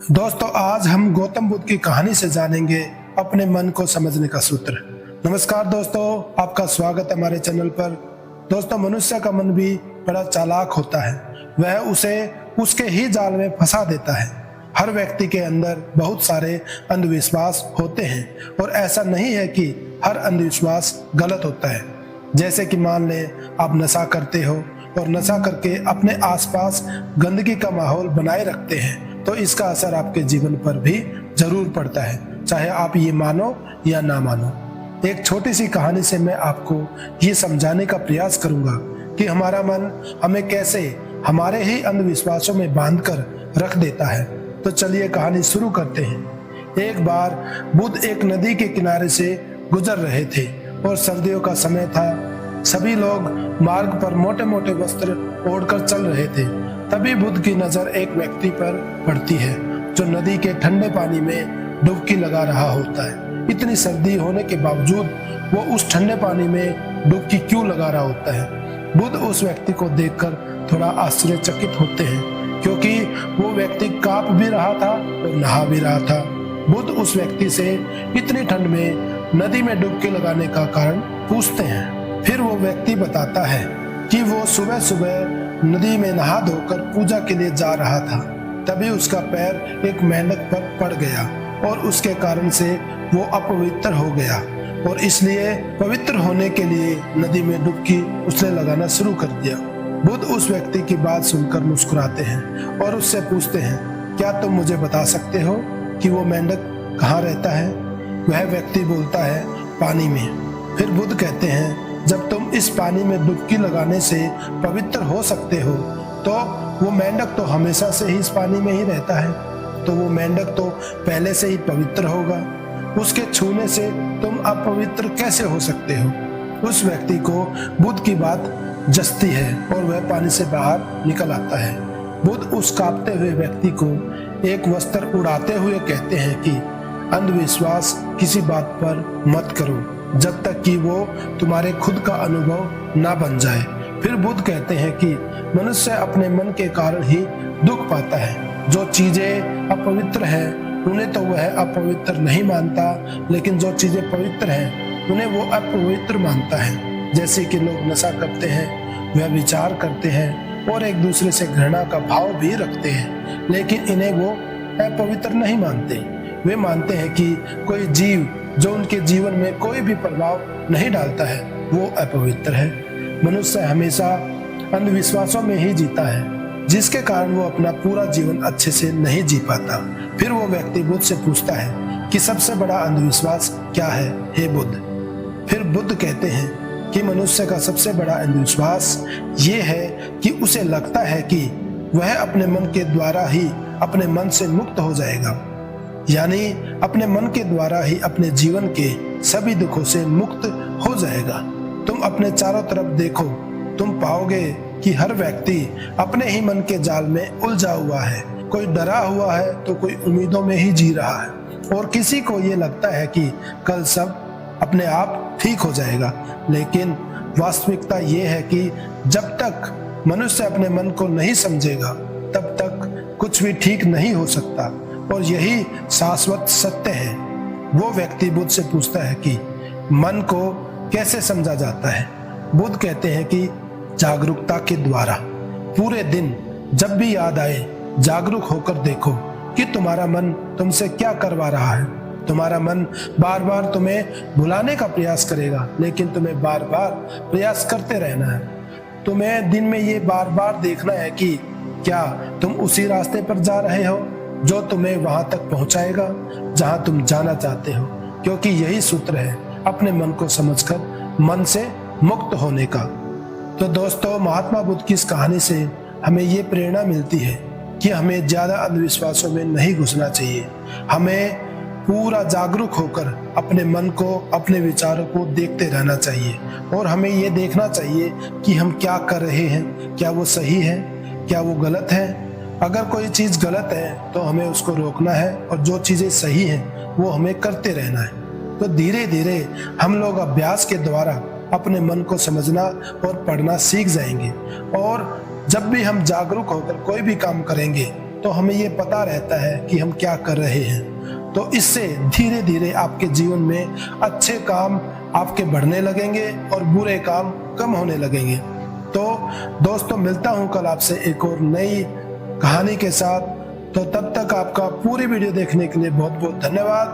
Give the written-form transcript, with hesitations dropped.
दोस्तों, आज हम गौतम बुद्ध की कहानी से जानेंगे अपने मन को समझने का सूत्र। नमस्कार दोस्तों, आपका स्वागत है हमारे चैनल पर। दोस्तों, मनुष्य का मन भी बड़ा चालाक होता है। वह उसे उसके ही जाल में फंसा देता है। हर व्यक्ति के अंदर बहुत सारे अंधविश्वास होते हैं और ऐसा नहीं है कि हर अंधविश्वास गलत होता है। जैसे कि मान लें आप नशा करते हो और नशा करके अपने आसपास गंदगी का माहौल बनाए रखते हैं, तो इसका असर आपके जीवन पर भी जरूर पड़ता है, चाहे आप ये मानो या ना मानो। एक छोटी सी कहानी से मैं आपको ये समझाने का प्रयास करूंगा कि हमारा मन हमें कैसे हमारे ही अंधविश्वासों में बांधकर रख देता है। तो चलिए कहानी शुरू करते हैं। एक बार बुद्ध एक नदी के किनारे से गुजर रहे थे और सर्दियों का समय था। सभी लोग मार्ग पर मोटे मोटे वस्त्र ओढ़कर चल रहे थे। तभी बुद्ध की नजर एक व्यक्ति पर पड़ती है जो नदी के ठंडे पानी में डुबकी लगा रहा होता है। इतनी सर्दी होने के बावजूद वो उस ठंडे पानी में डुबकी क्यों लगा रहा होता है? बुद्ध उस व्यक्ति को देखकर थोड़ा आश्चर्यचकित होते हैं, क्योंकि वो व्यक्ति कांप भी रहा था और नहा भी रहा था। बुद्ध उस व्यक्ति से इतनी ठंड में नदी में डुबकी लगाने का कारण पूछते हैं। फिर वो व्यक्ति बताता है कि वो सुबह सुबह नदी में नहा धोकर पूजा के लिए जा रहा था। तभी उसका पैर एक मेंढक पर पड़ गया और उसके कारण से वो अपवित्र हो गया और इसलिए पवित्र होने के लिए नदी में डुबकी उसने लगाना शुरू कर दिया। बुद्ध उस व्यक्ति की बात सुनकर मुस्कुराते हैं और उससे पूछते हैं, क्या तुम मुझे बता सकते हो कि वो मेंढक कहाँ रहता है? वह व्यक्ति बोलता है, पानी में। फिर बुद्ध कहते हैं, जब तुम इस पानी में डुबकी लगाने से पवित्र हो सकते हो, तो वो मेंढक तो हमेशा से ही इस पानी में ही रहता है, तो वो मेंढक तो पहले से ही पवित्र होगा। उसके छूने से तुम अपवित्र कैसे हो सकते हो? उस व्यक्ति को बुद्ध की बात जचती है और वह पानी से बाहर निकल आता है। बुद्ध उस कांपते हुए व्यक्ति को एक वस्त्र उड़ाते हुए कहते हैं कि अंधविश्वास किसी बात पर मत करो जब तक कि वो तुम्हारे खुद का अनुभव ना बन जाए। फिर बुद्ध कहते हैं कि मनुष्य अपने मन के कारण ही दुख पाता है। जो चीजें अपवित्र हैं उन्हें तो वह अपवित्र नहीं मानता, लेकिन जो चीजें पवित्र हैं उन्हें वो अपवित्र मानता है। जैसे कि लोग नशा करते हैं, वह विचार करते हैं और एक दूसरे से घृणा का भाव भी रखते हैं, लेकिन इन्हें वो अपवित्र नहीं मानते। वे मानते हैं कि कोई जीव जो उनके जीवन में कोई भी प्रभाव नहीं डालता है वो अपवित्र है। मनुष्य हमेशा अंधविश्वासों में ही जीता है, जिसके कारण वो अपना पूरा जीवन अच्छे से नहीं जी पाता। फिर वो व्यक्ति बुद्ध से पूछता है कि सबसे बड़ा अंधविश्वास क्या है, हे बुद्ध? फिर बुद्ध कहते हैं कि मनुष्य का सबसे बड़ा अंधविश्वास ये है कि उसे लगता है कि वह अपने मन के द्वारा ही अपने मन से मुक्त हो जाएगा, यानी अपने मन के द्वारा ही अपने जीवन के सभी दुखों से मुक्त हो जाएगा। तुम अपने चारों तरफ देखो, तुम पाओगे कि हर व्यक्ति अपने ही मन के जाल में उलझा हुआ है। कोई डरा हुआ है तो कोई उम्मीदों में ही जी रहा है और किसी को ये लगता है कि कल सब अपने आप ठीक हो जाएगा। लेकिन वास्तविकता ये है कि जब तक मनुष्य अपने मन को नहीं समझेगा तब तक कुछ भी ठीक नहीं हो सकता और यही शाश्वत सत्य है। वो व्यक्ति बुद्ध से पूछता है कि मन को कैसे समझा जाता है? बुद्ध कहते हैं कि जागरूकता के द्वारा। पूरे दिन जब भी याद आए जागरूक होकर देखो कि तुम्हारा मन तुमसे क्या करवा रहा है। तुम्हारा मन बार बार तुम्हें भुलाने का प्रयास करेगा, लेकिन तुम्हें बार बार प्रयास करते रहना है। तुम्हें दिन में ये बार बार देखना है कि क्या तुम उसी रास्ते पर जा रहे हो जो तुम्हें वहां तक पहुंचाएगा जहां तुम जाना चाहते हो, क्योंकि यही सूत्र है अपने मन को समझकर मन से मुक्त होने का। तो दोस्तों, महात्मा बुद्ध की इस कहानी से हमें ये प्रेरणा मिलती है कि हमें ज्यादा अंधविश्वासों में नहीं घुसना चाहिए। हमें पूरा जागरूक होकर अपने मन को, अपने विचारों को देखते रहना चाहिए और हमें ये देखना चाहिए कि हम क्या कर रहे हैं, क्या वो सही है, क्या वो गलत है। अगर कोई चीज गलत है तो हमें उसको रोकना है और जो चीजें सही हैं वो हमें करते रहना है। तो धीरे धीरे हम लोग अभ्यास के द्वारा अपने मन को समझना और पढ़ना सीख जाएंगे और जब भी हम जागरूक होकर कोई भी काम करेंगे तो तो हमें ये पता रहता है कि हम क्या कर रहे हैं। तो इससे धीरे धीरे आपके जीवन में अच्छे काम आपके बढ़ने लगेंगे और बुरे काम कम होने लगेंगे। तो दोस्तों, मिलता हूं कल आपसे एक और नई कहानी के साथ। तो तब तक आपका पूरी वीडियो देखने के लिए बहुत बहुत धन्यवाद।